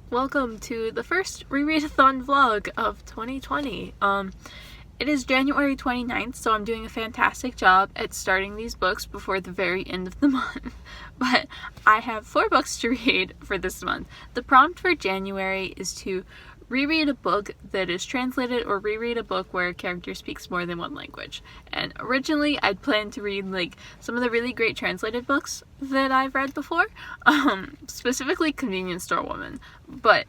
Welcome to the first Rereadathon vlog of 2020. It is January 29th, so I'm doing a fantastic job at starting these books before the very end of the month. But I have 4 books to read for this month. The prompt for January is to reread a book that is translated or reread a book where a character speaks more than one language. And originally I'd planned to read some of the really great translated books that I've read before, specifically Convenience Store Woman. But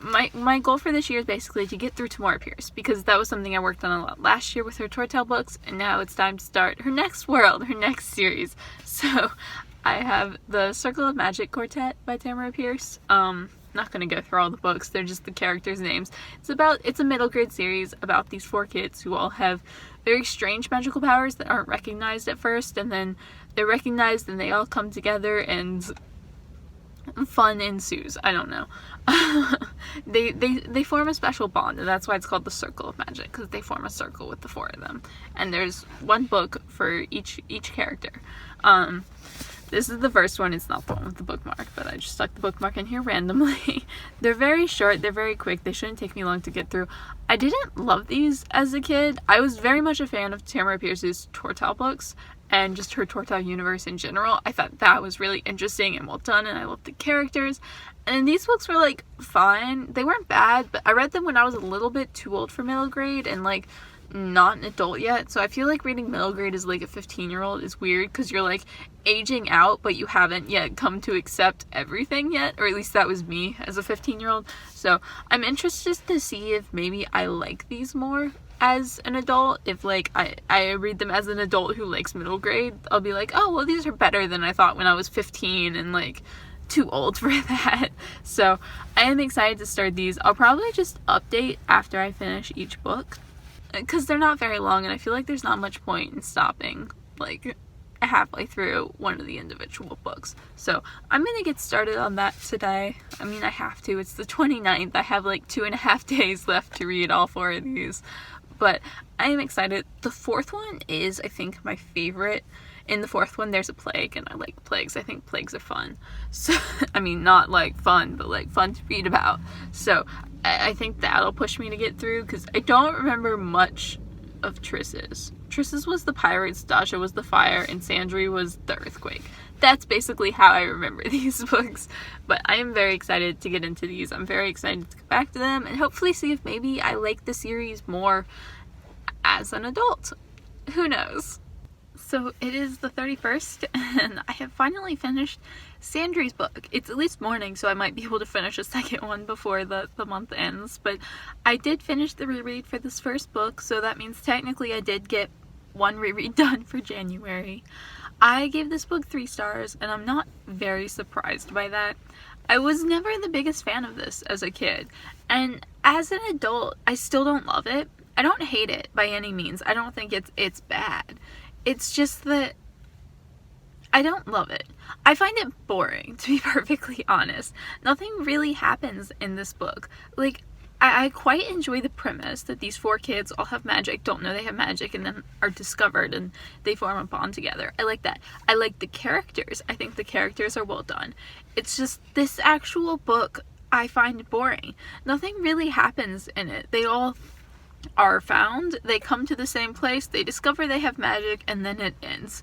my goal for this year is basically to get through Tamora Pierce, because that was something I worked on a lot last year with her Tortel books, and now it's time to start her next world, her next series. So I have the Circle of Magic Quartet by Tamora Pierce. Not gonna go through all the books, they're just the characters' names. It's a middle grade series about these 4 kids who all have very strange magical powers that aren't recognized at first, and then they're recognized and they all come together and fun ensues. I don't know. They form a special bond, and that's why it's called the Circle of Magic, because they form a circle with the 4 of them. And there's one book for each character. This is the first one. It's not the one with the bookmark, but I just stuck the bookmark in here randomly. They're very short, they're very quick, they shouldn't take me long to get through. I didn't love these as a kid. I was very much a fan of Tamora Pierce's Tortel books, and just her Tortel universe in general. I thought that was really interesting and well done, and I loved the characters. And these books were fine. They weren't bad, but I read them when I was a little bit too old for middle grade and not an adult yet. So I feel like reading middle grade as a 15-year-old is weird, because you're aging out, but you haven't yet come to accept everything yet, or at least that was me as a 15-year-old. So I'm interested to see if maybe I like these more as an adult. If I read them as an adult who likes middle grade, I'll be oh well, these are better than I thought when I was 15 and too old for that. So I am excited to start these. I'll probably just update after I finish each book, because they're not very long, and I feel like there's not much point in stopping halfway through one of the individual books. So I'm gonna get started on that today. I mean, I have to. It's the 29th. I have 2.5 days left to read all 4 of these, but I am excited. The 4th one is, I think, my favorite. In the 4th one, there's a plague, and I like plagues. I think plagues are fun. So, I mean, not fun, but fun to read about. So I think that'll push me to get through, because I don't remember much of Triss's. Triss's was the pirates, Dasha was the fire, and Sandry was the earthquake. That's basically how I remember these books. But I am very excited to get into these. I'm very excited to go back to them and hopefully see if maybe I like the series more as an adult. Who knows? So it is the 31st, and I have finally finished Sandry's book. It's at least morning, so I might be able to finish a second one before the month ends, but I did finish the reread for this first book, so that means technically I did get 1 reread done for January. I gave this book 3 stars, and I'm not very surprised by that. I was never the biggest fan of this as a kid, and as an adult, I still don't love it. I don't hate it by any means. I don't think it's bad. It's just that I don't love it. I find it boring, to be perfectly honest. Nothing really happens in this book. I quite enjoy the premise that these 4 kids all have magic, don't know they have magic, and then are discovered and they form a bond together. I like that. I like the characters. I think the characters are well done. It's just this actual book I find boring. Nothing really happens in it. They all are found, they come to the same place, they discover they have magic, and then it ends.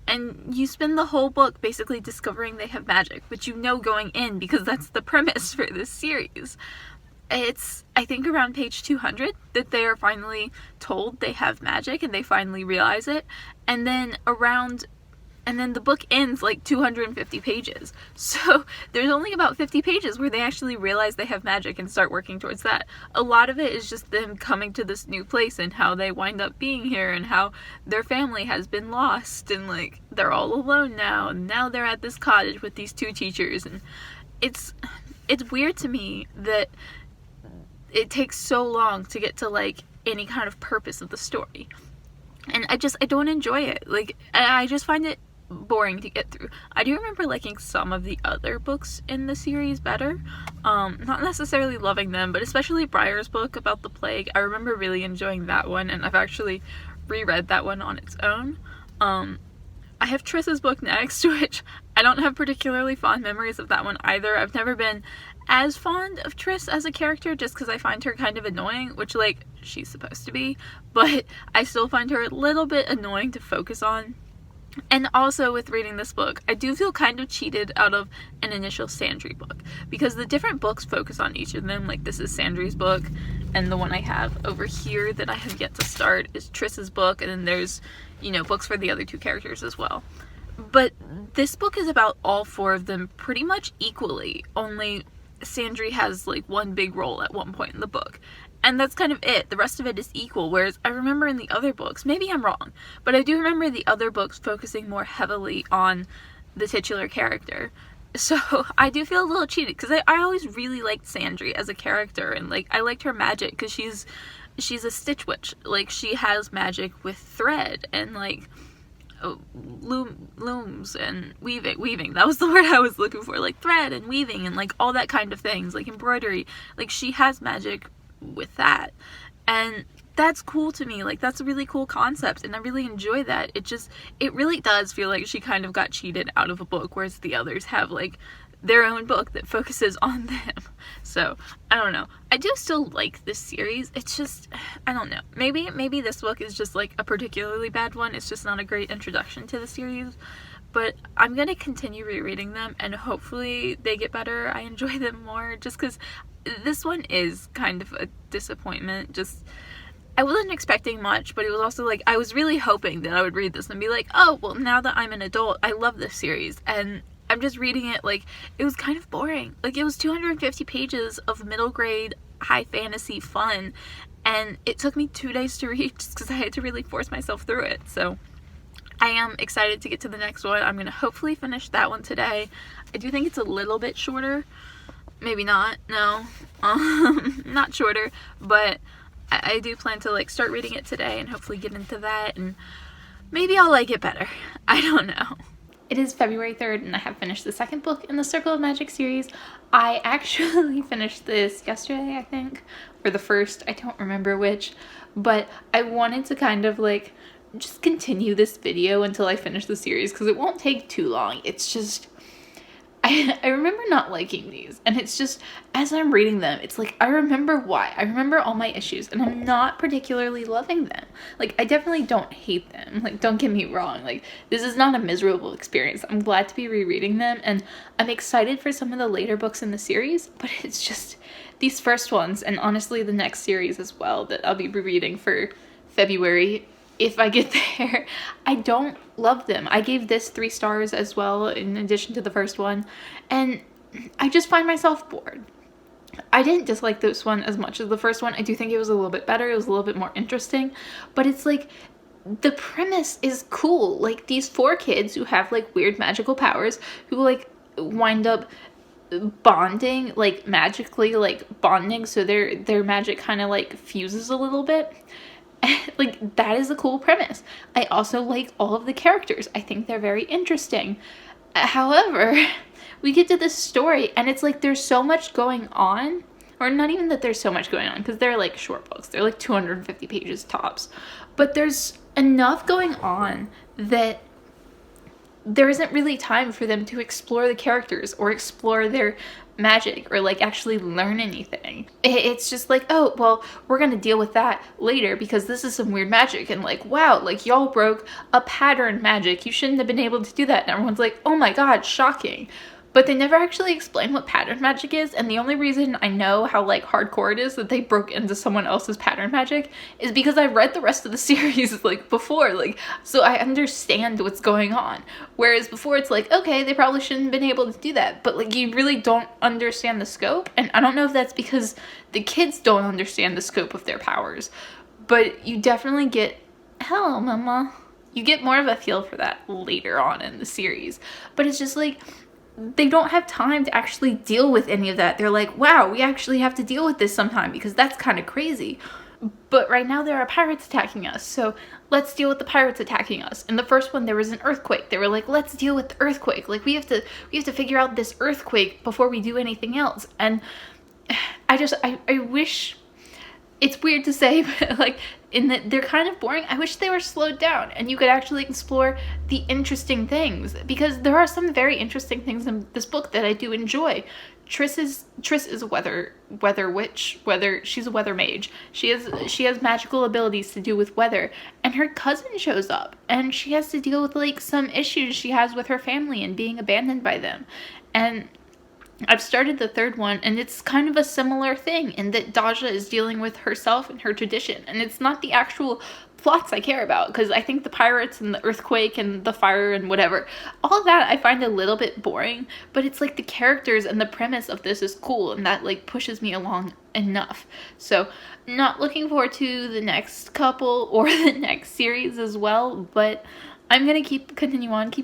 And you spend the whole book basically discovering they have magic, which you know going in, because that's the premise for this series. It's, I think, around page 200 that they are finally told they have magic, and they finally realize it, and then the book ends 250 pages. So there's only about 50 pages where they actually realize they have magic and start working towards that. A lot of it is just them coming to this new place and how they wind up being here, and how their family has been lost, and they're all alone now, and now they're at this cottage with these 2 teachers. And it's weird to me that it takes so long to get to any kind of purpose of the story, and I don't enjoy it. I just find it boring to get through. I do remember liking some of the other books in the series better. Not necessarily loving them, but especially Briar's book about the plague. I remember really enjoying that one, and I've actually reread that one on its own. I have Triss's book next, which I don't have particularly fond memories of that one either. I've never been as fond of Triss as a character just because I find her kind of annoying, which, like, she's supposed to be, but I still find her a little bit annoying to focus on. And also with reading this book, I do feel kind of cheated out of an initial Sandry book, because the different books focus on each of them. Like, this is Sandry's book, and the one I have over here that I have yet to start is Triss's book, and then there's, you know, books for the other two characters as well. But this book is about all four of them pretty much equally, only Sandry has, like, one big role at one point in the book. And that's kind of it. The rest of it is equal, whereas I remember in the other books, maybe I'm wrong, but I do remember the other books focusing more heavily on the titular character. So I do feel a little cheated, because I always really liked Sandry as a character, and, like, I liked her magic, because she's a Stitch Witch. Like, she has magic with thread, and, like, looms and weaving, that was the word I was looking for, like, thread and weaving and, like, all that kind of things, like embroidery. Like, she has magic with that, and that's cool to me. Like, that's a really cool concept, and I really enjoy that. It really does feel like she kind of got cheated out of a book, whereas the others have, like, their own book that focuses on them. So I don't know, I do still like this series. It's just, I don't know, maybe this book is just, like, a particularly bad one. It's just not a great introduction to the series, but I'm gonna continue rereading them, and hopefully they get better. I enjoy them more, just because this one is kind of a disappointment. Just, I wasn't expecting much, but it was also, like, I was really hoping that I would read this and be like, oh, well, now that I'm an adult, I love this series, and I'm just reading it, like, it was kind of boring. Like, it was 250 pages of middle grade high fantasy fun, and it took me 2 days to read just because I had to really force myself through it. So I am excited to get to the next one. I'm gonna hopefully finish that one today. I do think it's a little bit shorter. Maybe not, no, not shorter, but I do plan to, like, start reading it today and hopefully get into that, and maybe I'll like it better. I don't know. It is February 3rd, and I have finished the second book in the Circle of Magic series. I actually finished this yesterday, I think, or the first, I don't remember which, but I wanted to kind of, like, just continue this video until I finish the series, because it won't take too long. It's just, I remember not liking these, and it's just, as I'm reading them, it's like, I remember why. I remember all my issues, and I'm not particularly loving them. Like, I definitely don't hate them. Like, don't get me wrong. Like, this is not a miserable experience. I'm glad to be rereading them, and I'm excited for some of the later books in the series, but it's just these first ones, and honestly the next series as well that I'll be rereading for February, if I get there, I don't love them. I gave this 3 stars as well, in addition to the first one, and I just find myself bored. I didn't dislike this one as much as the first one. I do think it was a little bit better. It was a little bit more interesting, but it's like, the premise is cool. Like, these 4 kids who have, like, weird magical powers, who, like, wind up bonding, like, magically, like, bonding, so their magic kind of, like, fuses a little bit. Like, that is a cool premise. I also like all of the characters. I think they're very interesting. However, we get to this story, and it's like, there's so much going on, or not even that there's so much going on, because they're, like, short books. They're, like, 250 pages tops. But there's enough going on that there isn't really time for them to explore the characters or explore their magic or, like, actually learn anything. It's just like, oh, well, we're gonna deal with that later because this is some weird magic, and, like, wow, like, y'all broke a pattern magic, you shouldn't have been able to do that, and everyone's like, oh my god, shocking. But they never actually explain what pattern magic is, and the only reason I know how, like, hardcore it is that they broke into someone else's pattern magic is because I read the rest of the series, like, before, like, so I understand what's going on. Whereas before it's like, okay, they probably shouldn't have been able to do that, but, like, you really don't understand the scope, and I don't know if that's because the kids don't understand the scope of their powers, but you definitely get, hello, mama. You get more of a feel for that later on in the series, but it's just like, they don't have time to actually deal with any of that. They're like, wow, we actually have to deal with this sometime because that's kind of crazy. But right now there are pirates attacking us, so let's deal with the pirates attacking us. In the first one, there was an earthquake. They were like, let's deal with the earthquake. Like, we have to figure out this earthquake before we do anything else. And I wish, it's weird to say, but, like, in that they're kind of boring. I wish they were slowed down and you could actually explore the interesting things, because there are some very interesting things in this book that I do enjoy. Triss is a weather witch, she's a weather mage. She has magical abilities to do with weather, and her cousin shows up, and she has to deal with like some issues she has with her family and being abandoned by them. And I've started the third one, and it's kind of a similar thing in that Daja is dealing with herself and her tradition, and it's not the actual plots I care about, because I think the pirates and the earthquake and the fire and whatever, all that I find a little bit boring, but it's like the characters and the premise of this is cool, and that like pushes me along enough. So not looking forward to the next couple or the next series as well, but I'm gonna keep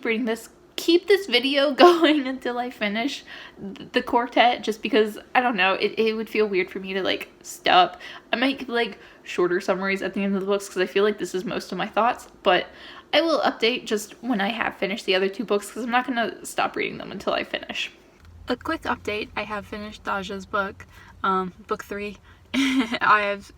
reading this, keep this video going until I finish the quartet, just because I don't know, it would feel weird for me to like stop. I might give like shorter summaries at the end of the books because I feel like this is most of my thoughts, but I will update just when I have finished the other 2 books, because I'm not gonna stop reading them until I finish. A quick update: I have finished Daja's book, book 3. I have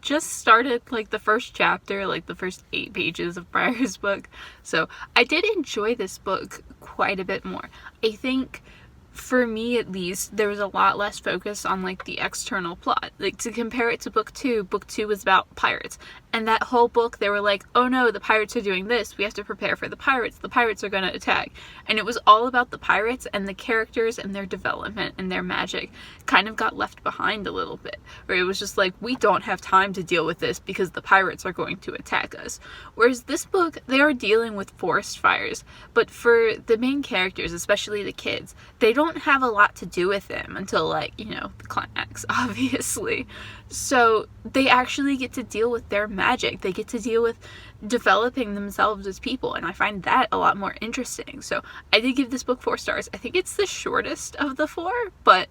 just started like the first chapter, like the first 8 pages of Briar's book, so I did enjoy this book quite a bit more. I think, for me at least, there was a lot less focus on like the external plot. Like, to compare it to book 2 was about pirates, and that whole book they were like, oh no, the pirates are doing this, we have to prepare for the pirates are going to attack, and it was all about the pirates, and the characters and their development and their magic kind of got left behind a little bit, where it was just like, we don't have time to deal with this because the pirates are going to attack us. Whereas this book, they are dealing with forest fires, but for the main characters, especially the kids, they don't have a lot to do with them until, like, you know, the climax, obviously. So they actually get to deal with their magic. They get to deal with developing themselves as people, and I find that a lot more interesting. So I did give this book 4 stars. I think it's the shortest of the 4, but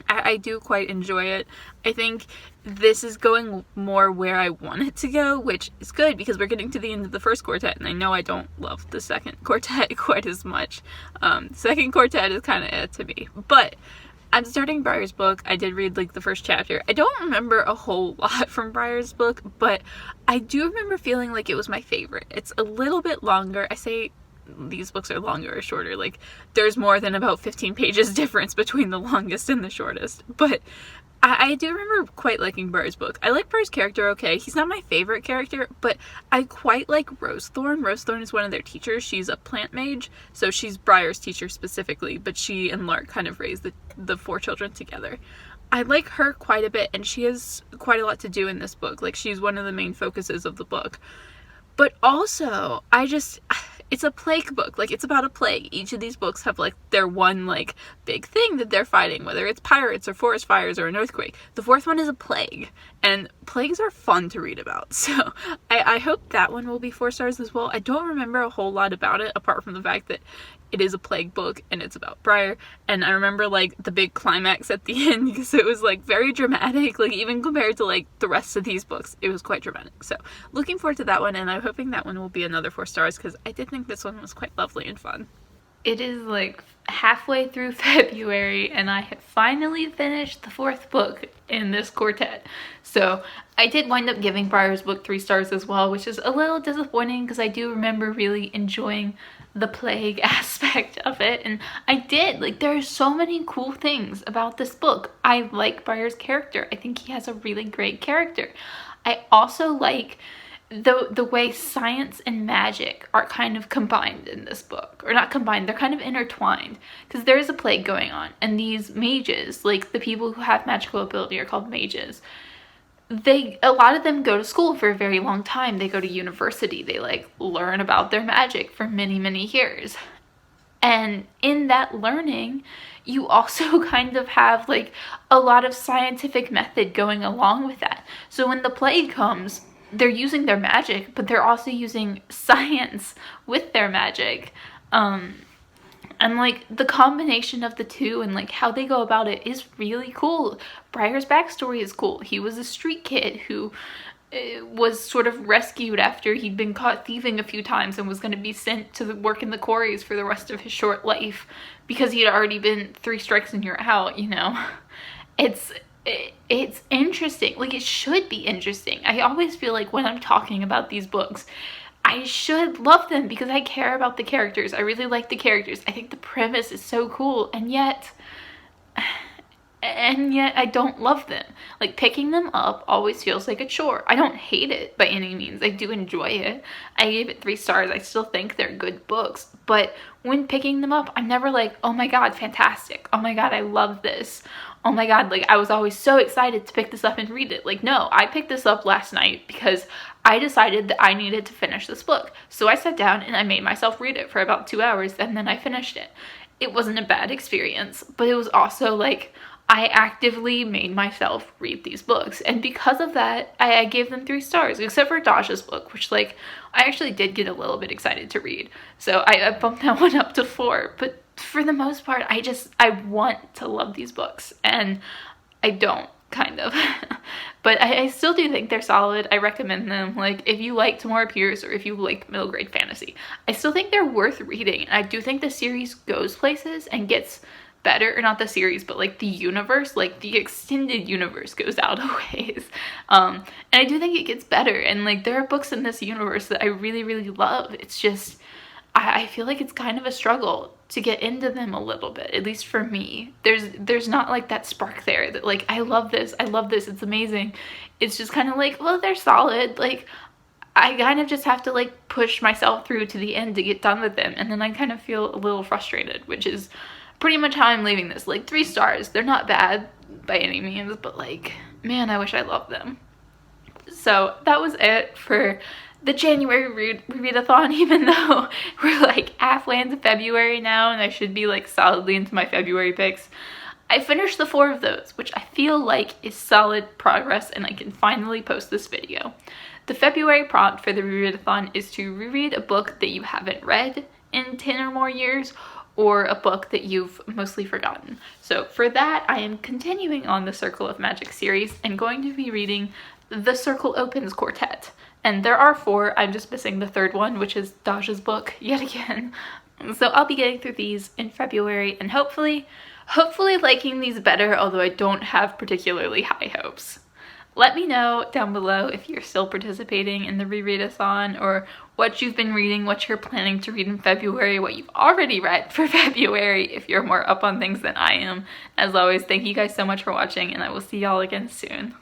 I do quite enjoy it. I think this is going more where I want it to go, which is good because we're getting to the end of the first quartet, and I know I don't love the second quartet quite as much. Second quartet is kind of to me, but I'm starting Briar's book. I did read like the first chapter. I don't remember a whole lot from Briar's book, but I do remember feeling like it was my favorite. It's a little bit longer. I say these books are longer or shorter, like there's more than about 15 pages difference between the longest and the shortest, but I do remember quite liking Briar's book. I like Briar's character okay. He's not my favorite character, but I quite like Rosethorn. Rosethorn is one of their teachers. She's a plant mage, so she's Briar's teacher specifically, but she and Lark kind of raised the 4 children together. I like her quite a bit, and she has quite a lot to do in this book. Like, she's one of the main focuses of the book. But also, it's a plague book. Like, it's about a plague. Each of these books have like their one like big thing that they're fighting, whether it's pirates or forest fires or an earthquake. The 4th one is a plague, and plagues are fun to read about. So I hope that one will be 4 stars as well. I don't remember a whole lot about it apart from the fact that it is a plague book and it's about Briar, and I remember like the big climax at the end because it was like very dramatic, like even compared to like the rest of these books, it was quite dramatic. So looking forward to that one, and I'm hoping that one will be another 4 stars because I did think this one was quite lovely and fun. It is like halfway through February, and I have finally finished the 4th book in this quartet. So I did wind up giving Briar's book 3 stars as well, which is a little disappointing because I do remember really enjoying the plague aspect of it, and I did. Like, there are so many cool things about this book. I like Briar's character. I think he has a really great character. I also like the way science and magic are kind of combined in this book. Or not combined, they're kind of intertwined. Because there is a plague going on, and these mages, like the people who have magical ability are called mages. A lot of them go to school for a very long time. They go to university. They like learn about their magic for many, many years. And in that learning, you also kind of have like a lot of scientific method going along with that. So when the plague comes, they're using their magic, but they're also using science with their magic. And like the combination of the two and like how they go about it is really cool. Briar's backstory is cool. He was a street kid who was sort of rescued after he'd been caught thieving a few times and was going to be sent to work in the quarries for the rest of his short life because he had already been 3 strikes and you're out, you know. It's interesting. Like, it should be interesting. I always feel like when I'm talking about these books, I should love them because I care about the characters. I really like the characters. I think the premise is so cool, and yet and yet I don't love them. Like, picking them up always feels like a chore. I don't hate it by any means. I do enjoy it. I gave it 3 stars. I still think they're good books. But when picking them up, I'm never like, oh my god, fantastic. Oh my god, I love this. Oh my god, like, I was always so excited to pick this up and read it. Like, no, I picked this up last night because I decided that I needed to finish this book. So I sat down and I made myself read it for about 2 hours, and then I finished it. It wasn't a bad experience, but it was also like, I actively made myself read these books, and because of that, I gave them 3 stars, except for Dasha's book, which, like, I actually did get a little bit excited to read, so I bumped that one up to 4, but for the most part, I want to love these books, and I don't, kind of. But I still do think they're solid. I recommend them. Like, if you like Tamora Pierce, or if you like middle grade fantasy, I still think they're worth reading, and I do think the series goes places and gets better, or not the series, but like the universe, like the extended universe goes out a ways. And I do think it gets better, and like there are books in this universe that I really, really love. It's just, I feel like it's kind of a struggle to get into them a little bit, at least for me. There's not like that spark there that like, I love this, it's amazing. It's just kind of like, well, they're solid. Like, I kind of just have to like push myself through to the end to get done with them, and then I kind of feel a little frustrated, which is pretty much how I'm leaving this. Like, 3 stars. They're not bad by any means, but like, man, I wish I loved them. So that was it for the January rereadathon, even though we're like halfway into February now, and I should be like solidly into my February picks. I finished the 4 of those, which I feel like is solid progress, and I can finally post this video. The February prompt for the rereadathon is to reread a book that you haven't read in 10 or more years, or a book that you've mostly forgotten. So for that, I am continuing on the Circle of Magic series and going to be reading The Circle Opens Quartet. And there are 4, I'm just missing the 3rd one, which is Dasha's book yet again. So I'll be getting through these in February, and hopefully liking these better, although I don't have particularly high hopes. Let me know down below if you're still participating in the rereadathon, or what you've been reading, what you're planning to read in February, what you've already read for February, if you're more up on things than I am. As always, thank you guys so much for watching, and I will see y'all again soon.